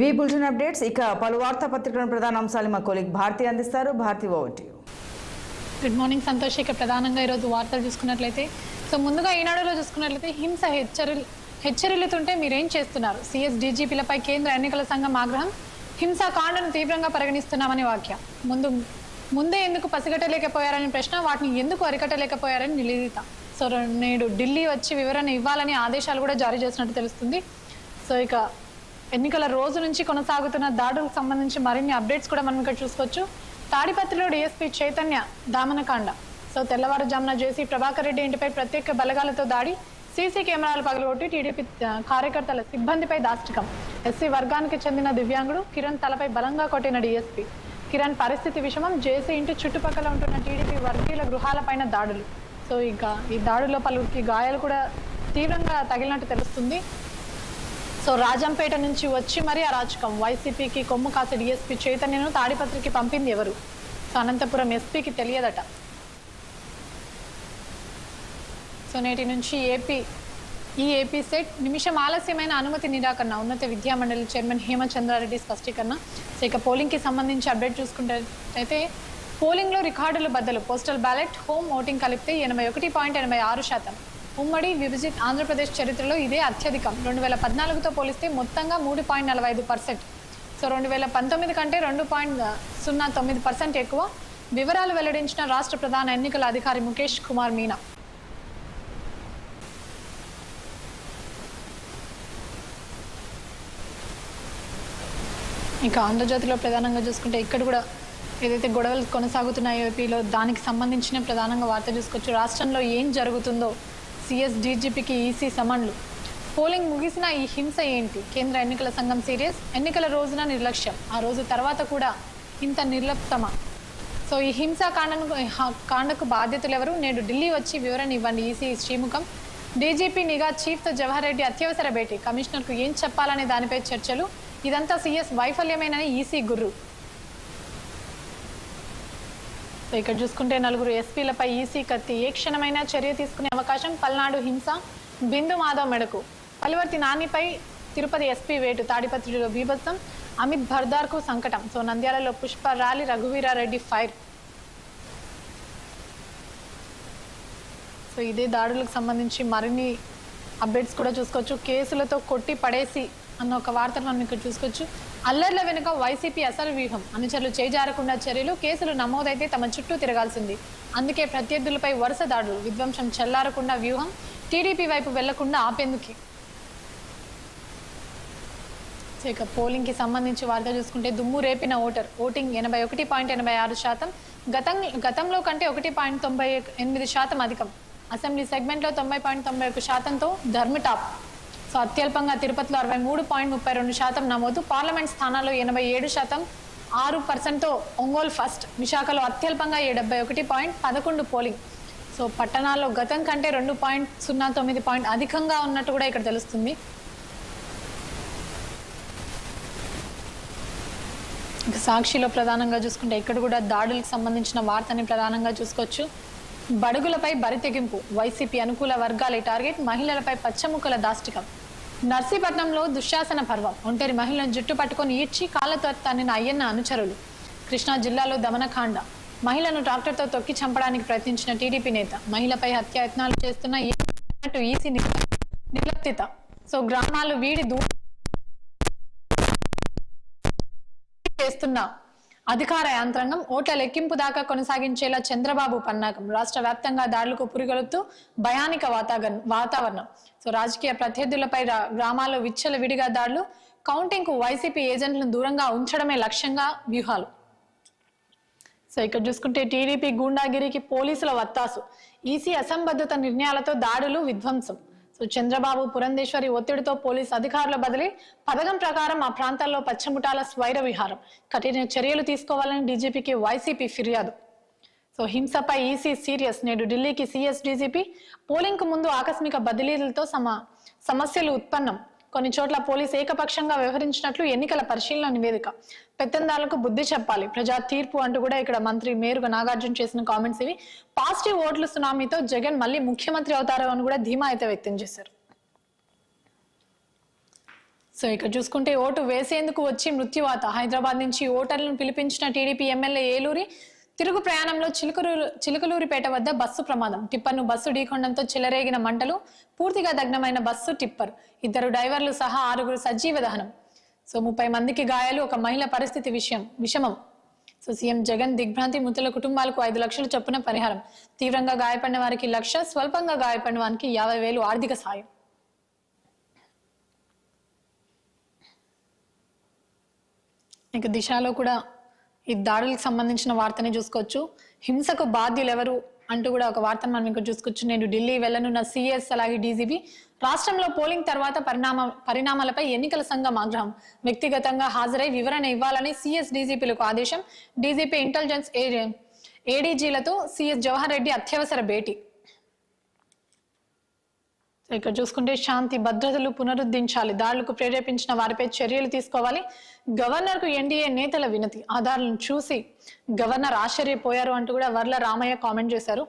Bulletin updates ఇక పలు వార్తా పత్రికల ప్రధాన అంశాలు మా కొలీగ్ భారతి అందిస్తారు. Bharati over to you. Good morning Santosh. ఇక ప్రధానంగా ఈరోజు వార్తలు చూసుకున్నట్లయితే ముందుగా ఈనాడులో చూసుకున్నట్లయితే హింస హెచ్చరిల్లుతుంటే మీరేం చేస్తున్నారు, సిఎస్ డీజీపీలపై కేంద్ర ఎన్నికల సంఘం ఆగ్రహం, హింసాకాండను తీవ్రంగా పరిగణిస్తున్నామని వ్యాఖ్య. ముందే ఎందుకు పసిగట్టలేకపోయారని ప్రశ్న, వాటిని ఎందుకు అరికట్టలేకపోయారని నిలదీత. నేడు ఢిల్లీ వచ్చి వివరణ ఇవ్వాలని ఆదేశాలు కూడా జారీ చేసినట్టు తెలుస్తుంది. ఇక ఎన్నికల రోజు నుంచి కొనసాగుతున్న దాడులకు సంబంధించి మరిన్ని అప్డేట్స్ కూడా మనం ఇక్కడ చూసుకోవచ్చు. తాడిపత్రిలో డీఎస్పీ చైతన్య దామనకాండ. తెల్లవారుజామున జేసీ ప్రభాకర్ రెడ్డి ఇంటిపై ప్రత్యేక బలగాలతో దాడి, సీసీ కెమెరాలు పగలగొట్టి టీడీపీ కార్యకర్తల సిబ్బందిపై దాష్టికం. ఎస్సీ వర్గానికి చెందిన దివ్యాంగుడు కిరణ్ తలపై బలంగా కొట్టిన డీఎస్పీ. కిరణ్ పరిస్థితి విషమం, జేసీ ఇంటి చుట్టుపక్కల ఉంటున్న టీడీపీ వర్గీయుల గృహాలపైన దాడులు. ఇక ఈ దాడుల్లో పలువురికి గాయాలు కూడా తీవ్రంగా తగిలినట్టు తెలుస్తుంది. రాజంపేట నుంచి వచ్చి మరీ అరాచకం, వైసీపీకి కొమ్ము కాసి డీఎస్పీ చైతన్యను తాడిపత్రికి పంపింది ఎవరు? అనంతపురం ఎస్పీకి తెలియదట. నేటి నుంచి ఏపీ సెట్ నిమిషం ఆలస్యమైన అనుమతి నిరాకరణ, ఉన్నత విద్యామండలి చైర్మన్ హేమచంద్రారెడ్డి స్పష్టీకరణ. ఇక పోలింగ్కి సంబంధించి అప్డేట్ చూసుకుంటే పోలింగ్లో రికార్డులు బద్దలు, పోస్టల్ బ్యాలెట్ హోమ్ ఓటింగ్ కలిపితే 81.86%. ఉమ్మడి విభజిత ఆంధ్రప్రదేశ్ చరిత్రలో ఇదే అత్యధికం. 2014తో పోలిస్తే మొత్తంగా 3.45%. 2019 కంటే 2.09% ఎక్కువ. వివరాలు వెల్లడించిన రాష్ట్ర ప్రధాన ఎన్నికల అధికారి ముఖేష్ కుమార్ మీనా. ఇక ఆంధ్రజ్యోతిలో ప్రధానంగా చూసుకుంటే ఇక్కడ కూడా ఏదైతే గొడవలు కొనసాగుతున్నాయో ఏపీలో దానికి సంబంధించిన ప్రధానంగా వార్త చూసుకోవచ్చు. రాష్ట్రంలో ఏం జరుగుతుందో, సిఎస్ డీజీపీకి ఈసీ సమన్లు, పోలింగ్ ముగిసిన ఈ హింస ఏంటి, కేంద్ర ఎన్నికల సంఘం సీరియస్, ఎన్నికల రోజున నిర్లక్ష్యం, ఆ రోజు తర్వాత కూడా ఇంత నిర్లప్తమా? ఈ హింసాకాండకు బాధ్యతలు ఎవరు? నేడు ఢిల్లీ వచ్చి వివరణ ఇవ్వండి ఈసీ శ్రీముఖం. డీజీపీ నిఘా చీఫ్తో జవహర్ రెడ్డి అత్యవసర భేటీ, కమిషనర్కు ఏం చెప్పాలనే దానిపై చర్చలు. ఇదంతా సిఎస్ వైఫల్యమేనని ఈసీ గుర్రు. ఇక్కడ చూసుకుంటే నలుగురు ఎస్పీలపై ఈసీ కత్తి, ఏ క్షణమైనా చర్య తీసుకునే అవకాశం. పల్నాడు హింస, బిందు మాధవ్ మెడకు, పలువర్తి నానిపై తిరుపతి ఎస్పీ వేటు, తాడిపత్రిలో బీభత్సం, అమిత్ భర్దార్కు సంకటం. నంద్యాలలో పుష్ప ర్యాలీ, రఘువీరారెడ్డి ఫైర్. ఇదే దాడులకు సంబంధించి మరిన్ని అప్డేట్స్ కూడా చూసుకోవచ్చు. కేసులతో కొట్టి పడేసి అన్న ఒక వార్తను మనం ఇక్కడ చూసుకోవచ్చు. అల్లర్ల వెనుక వైసీపీ అసలు వ్యూహం, అనుచరులు చేజారకుండా చర్యలు, కేసులు నమోదైతే తమ చుట్టూ తిరగాల్సింది, అందుకే ప్రత్యర్థులపై వరుస దాడులు, విధ్వంసం చెల్లారకుండా వ్యూహం, టీడీపీ వైపు వెళ్లకుండా ఆపేందుకు. ఇక పోలింగ్కి సంబంధించి వార్త చూసుకుంటే దుమ్ము రేపిన ఓటింగ్ 81.86%, గతంలో కంటే 1.98% అధికం. అసెంబ్లీ సెగ్మెంట్లో 90.91%తో ధర్మ టాప్. అత్యల్పంగా తిరుపతిలో 63.32% నమోదు. పార్లమెంట్ స్థానాల్లో 87%, 6%తో ఒంగోలు ఫస్ట్. విశాఖలో అత్యల్పంగా 71.11 పోలింగ్. పట్టణాల్లో గతం కంటే 2.09 అధికంగా ఉన్నట్టు కూడా ఇక్కడ తెలుస్తుంది. ఇక సాక్షిలో ప్రధానంగా చూసుకుంటే ఇక్కడ కూడా దాడులకు సంబంధించిన వార్తని ప్రధానంగా చూసుకోవచ్చు. బడుగులపై బరితెగింపు, వైసీపీ అనుకూల వర్గాలే టార్గెట్, మహిళలపై పచ్చముక్కల దాష్టికం. నర్సీపట్నంలో దుశ్శాసన పర్వం, ఒంటరి మహిళను జుట్టు పట్టుకొని ఈడ్చి కాళ్లతో తన్నిన అయ్యన్న అనుచరులు. కృష్ణా జిల్లాలో దమనకాండ, మహిళను ట్రాక్టర్తో తొక్కి చంపడానికి ప్రయత్నించిన టీడీపీ నేత, మహిళపై హత్యాయత్నాలు చేస్తున్న ఈసీ నిర్లిప్తత. గ్రామాలు వీడి చేస్తున్న అధికార యంత్రాంగం, ఓట్ల లెక్కింపు దాకా కొనసాగించేలా చంద్రబాబు పన్నాగం. రాష్ట్ర వ్యాప్తంగా దాడులకు పురిగొలుపుతూ భయానిక వాతావరణం. రాజకీయ ప్రత్యర్థులపై గ్రామాల్లో విచ్చల విడిగా దాడులు, కౌంటింగ్ కు వైసీపీ ఏజెంట్లను దూరంగా ఉంచడమే లక్ష్యంగా వ్యూహాలు. ఇక్కడ చూసుకుంటే టీడీపీ గూండాగిరికి పోలీసుల వత్తాసు, ఈసీ అసంబద్ధత నిర్ణయాలతో దాడులు, విధ్వంసం. చంద్రబాబు పురంధేశ్వరి ఒత్తిడితో పోలీసు అధికారుల బదిలీ, పథకం ప్రకారం ఆ ప్రాంతాల్లో పచ్చముఠాల స్వైర విహారం, కఠిన చర్యలు తీసుకోవాలని డీజీపీకి వైసీపీ ఫిర్యాదు. హింసపై ఈసీ సీరియస్, నేడు ఢిల్లీకి సిఎస్ డీజీపీ. పోలింగ్ కు ముందు ఆకస్మిక బదిలీలతో సమస్యలు ఉత్పన్నం, కొన్ని చోట్ల పోలీసు ఏకపక్షంగా వ్యవహరించినట్లు ఎన్నికల పరిశీలన నివేదిక. పెత్తందారులకు బుద్ధి చెప్పాలి, ప్రజా తీర్పు అంటూ కూడా ఇక్కడ మంత్రి మేరుగ నాగార్జున చేసిన కామెంట్స్ ఇవి. పాజిటివ్ ఓట్ల సునామీతో జగన్ మళ్ళీ ముఖ్యమంత్రి అవుతారు అని కూడా ధీమా అయితే వ్యక్తం చేశారు. సో ఇక్కడ చూసుకుంటే ఓటు వేసేందుకు వచ్చి మృత్యువాత. హైదరాబాద్ నుంచి ఓటర్లను పిలిపించిన టీడీపీ ఎమ్మెల్యే ఏలూరి తిరుగు ప్రయాణంలో చిలుకలూరిపేట వద్ద బస్సు ప్రమాదం. టిప్పర్ను బస్సు ఢీకొనడంతో చెలరేగిన మంటలు, పూర్తిగా దగ్నమైన బస్సు, టిప్పర్, 2 డ్రైవర్లు సహా 6 సజీవ దహనం. సో 30 మందికి గాయాలు, ఒక మహిళ పరిస్థితి విషమం. సో సీఎం జగన్ దిగ్భ్రాంతి, మృతుల కుటుంబాలకు 5 లక్షల చొప్పున పరిహారం. తీవ్రంగా గాయపడిన వారికి 1 లక్ష, స్వల్పంగా గాయపడిన వారికి 50,000 ఆర్థిక సాయం. ఇక దిశలో కూడా ఈ దాడులకు సంబంధించిన వార్తని చూసుకోవచ్చు. హింసకు బాధ్యులు ఎవరు అంటూ కూడా ఒక వార్తను మనం ఇక్కడ చూసుకోవచ్చు. నేను ఢిల్లీ వెళ్లనున్న సిఎస్ అలాగే డీజీపీ. రాష్ట్రంలో పోలింగ్ తర్వాత పరిణామాలపై ఎన్నికల సంఘం ఆగ్రహం. వ్యక్తిగతంగా హాజరై వివరణ ఇవ్వాలని సిఎస్ డీజీపీలకు ఆదేశం. డీజీపీ ఇంటెలిజెన్స్ ఏడీజీలతో సిఎస్ జవహర్ రెడ్డి అత్యవసర భేటీ. ఇక్కడ చూసుకుంటే శాంతి భద్రతలు పునరుద్ధరించాలి, దాడులకు ప్రేరేపించిన వారిపై చర్యలు తీసుకోవాలి. గవర్నర్ కు ఎన్డీఏ నేతల వినతి. ఆధారాలను చూసి గవర్నర్ ఆశ్చర్యపోయారు అంటూ కూడా వర్ల రామయ్య కామెంట్ చేశారు.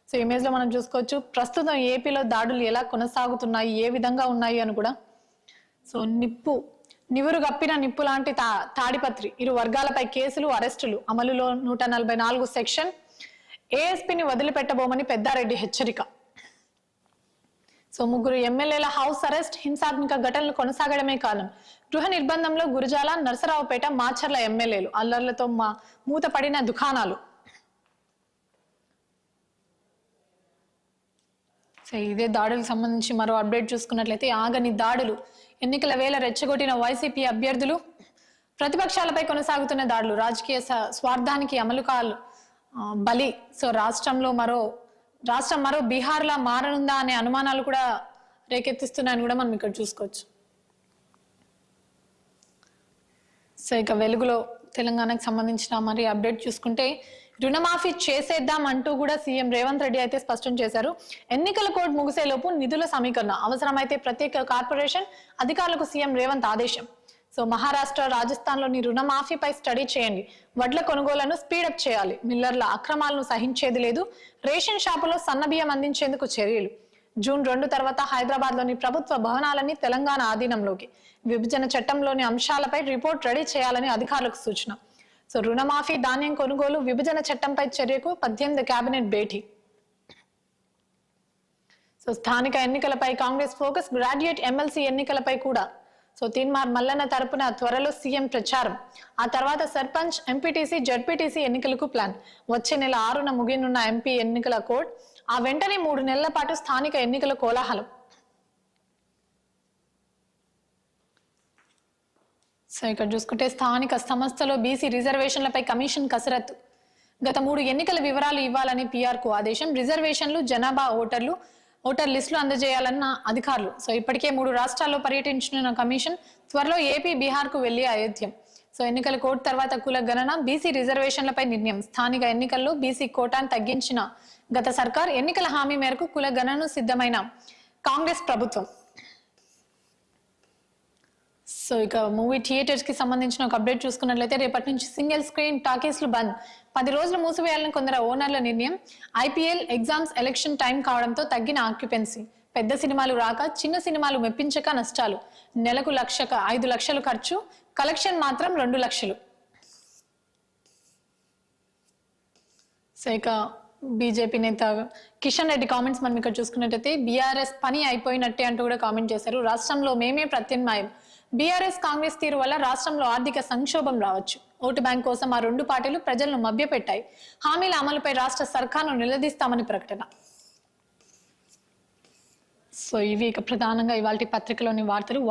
సో ఇమేజ్ లో మనం చూసుకోవచ్చు ప్రస్తుతం ఏపీలో దాడులు ఎలా కొనసాగుతున్నాయి, ఏ విధంగా ఉన్నాయి అని కూడా. సో నివురు గప్పిన నిప్పు లాంటి తాడిపత్రి. 2 వర్గాలపై కేసులు, అరెస్టులు అమలులో. 144 సెక్షన్. ఏఎస్పీని వదిలిపెట్టబోమని పెద్దారెడ్డి హెచ్చరిక. సో 3 ఎమ్మెల్యేల హౌస్ అరెస్ట్. హింసాత్మక ఘటనలు కొనసాగడమే కారణం. గృహ నిర్బంధంలో గురజాల, నరసరావుపేట, మాచర్ల ఎమ్మెల్యేలు. అల్లర్లతో మూతపడిన దుకాణాలు. సో ఇదే దాడులకు సంబంధించి మరో అప్డేట్ చూసుకున్నట్లయితే ఆగని దాడులు. ఎన్నికల వేళ రెచ్చగొట్టిన వైసీపీ అభ్యర్థులు. ప్రతిపక్షాలపై కొనసాగుతున్న దాడులు. రాజకీయ స్వార్థానికి అమలుకాలు బలి. సో రాష్ట్రం మరో బీహార్ లా మారనుందా అనే అనుమానాలు కూడా రేకెత్తిస్తున్నాయని కూడా మనం ఇక్కడ చూసుకోవచ్చు. సో ఇక వెలుగులో తెలంగాణకు సంబంధించిన మరి అప్డేట్ చూసుకుంటే రుణమాఫీ చేసేద్దాం అంటూ కూడా సీఎం రేవంత్ రెడ్డి అయితే స్పష్టం చేశారు. ఎన్నికల కోడ్ ముగిసేలోపు నిధుల సమీకరణ. అవసరమైతే ప్రత్యేక కార్పొరేషన్ అధికారులకు సీఎం రేవంత్ ఆదేశం. సో మహారాష్ట్ర, రాజస్థాన్ లోని రుణమాఫీపై స్టడీ చేయండి. వడ్ల కొనుగోలను స్పీడప్ చేయాలి. మిల్లర్ల అక్రమాలను సహించేది లేదు. రేషన్ షాపులో సన్నబియ్యం అందించేందుకు చర్యలు. జూన్ 2 తర్వాత హైదరాబాద్ లోని ప్రభుత్వ భవనాలని తెలంగాణ ఆధీనంలోకి. విభజన చట్టంలోని అంశాలపై రిపోర్ట్ రెడీ చేయాలని అధికారులకు సూచన. సో రుణమాఫీ, ధాన్యం కొనుగోలు, విభజన చట్టంపై చర్యకు 18 కేబినెట్ భేటీ. సో స్థానిక ఎన్నికలపై కాంగ్రెస్ ఫోకస్. గ్రాడ్యుయేట్ ఎమ్మెల్సీ ఎన్నికలపై కూడా. సో తీన్మార్ మల్లన్న తరపున త్వరలో సీఎం ప్రచారం. ఆ తర్వాత సర్పంచ్, ఎంపీటీసీ, జడ్పీటీసీ ఎన్నికలకు ప్లాన్. వచ్చే నెల 6న ముగియనున్న ఎంపీ ఎన్నికల కోడ్. ఆ వెంటనే 3 నెలల పాటు స్థానిక ఎన్నికల కోలాహలం. సో ఇక్కడ చూసుకుంటే స్థానిక సంస్థలో బీసీ రిజర్వేషన్లపై కమిషన్ కసరత్తు. గత 3 ఎన్నికల వివరాలు ఇవ్వాలని పీఆర్ కు ఆదేశం. రిజర్వేషన్లు, జనాభా, ఓటర్ లిస్టులు అందజేయాలన్న అధికారులు. సో ఇప్పటికే 3 రాష్ట్రాల్లో పర్యటించిన కమిషన్ త్వరలో ఏపీ, బీహార్ కు వెళ్లి అయోధ్యం. సో ఎన్నికల కోడ్ తర్వాత కుల గణన, బీసీ రిజర్వేషన్లపై నిర్ణయం. స్థానిక ఎన్నికల్లో బీసీ కోటాను తగ్గించిన గత సర్కార్. ఎన్నికల హామీ మేరకు కుల గణనను సిద్ధమైన కాంగ్రెస్ ప్రభుత్వం. సో ఇక మూవీ థియేటర్స్ కి సంబంధించిన ఒక అప్డేట్ చూసుకున్నట్లయితే రేపటి నుంచి సింగిల్ స్క్రీన్ టాకీస్లు బంద్. 10 రోజులు మూసివేయాలని కొందరు ఓనర్ల నిర్ణయం. ఐపీఎల్, ఎగ్జామ్స్, ఎలక్షన్ టైం కావడంతో తగ్గిన ఆక్యుపెన్సీ. పెద్ద సినిమాలు రాక, చిన్న సినిమాలు మెప్పించక నష్టాలు. నెలకు 5 లక్షలు ఖర్చు, కలెక్షన్ మాత్రం 2 లక్షలు. సో ఇక బీజేపీ నేత కిషన్ రెడ్డి కామెంట్స్ మనం ఇక్కడ చూసుకున్నట్టయితే బీఆర్ఎస్ పని అయిపోయినట్టే అంటూ కూడా కామెంట్ చేశారు. రాష్ట్రంలో మేమే ప్రత్యామ్నాయం. బీఆర్ఎస్ కాంగ్రెస్ తీరు వల్ల రాష్ట్రంలో ఆర్థిక సంక్షోభం రావచ్చు. ఓటు బ్యాంక్ కోసం ఆ 2 పార్టీలు ప్రజలను మభ్యపెట్టాయి. హామీల అమలుపై రాష్ట్ర సర్కార్ను నిలదీస్తామని ప్రకటన. సో ఇవి ఇక ప్రధానంగా ఇవాళ పత్రికలోని వార్తలోని